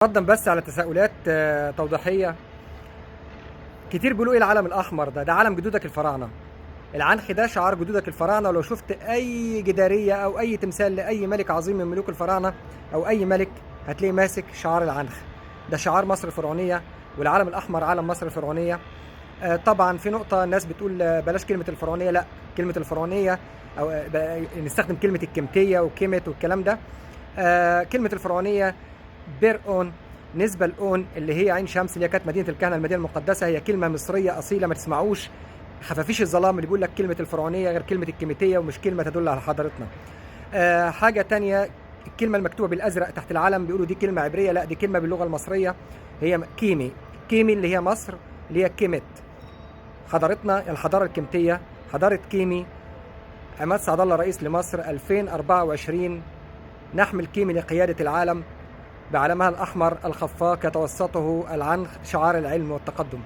ردا بس على تساؤلات توضيحية. كتير بيقولوا ايه العلم الأحمر ده علم جدودك الفراعنة. العنخ ده شعار جدودك الفراعنة، ولو شفت أي جدارية أو أي تمثال لأي ملك عظيم من ملوك الفراعنة أو أي ملك هتلاقيه ماسك شعار العنخ. ده شعار مصر الفرعونية، والعلم الأحمر علم مصر الفرعونية. طبعا في نقطة الناس بتقول بلاش كلمة الفرعونية، لا كلمة الفرعونية أو نستخدم كلمة الكمتية وكيمت والكلام ده. كلمة الفرعونية بير اون، نسبة لأون اللي هي عين شمس اللي هي كانت مدينة الكهنة المدينة المقدسة، هي كلمة مصرية أصيلة. ما تسمعوش خفافيش الظلام اللي بيقول لك كلمة الفرعونية غير كلمة الكيميتية ومش كلمة تدل على حضارتنا. حاجة تانية، الكلمة المكتوبة بالأزرق تحت العلم بيقولوا دي كلمة عبرية، لا دي كلمة باللغة المصرية، هي كيمي. كيمي اللي هي مصر، اللي هي كيمت. حضارتنا الحضارة الكيمتية، حضارة كيمي. عماد سعد الله رئيس لمصر 2024. نحمل كيمي لقيادة العالم بعلمها الأحمر الخفاق يتوسطه العنخ، شعار العلم والتقدم.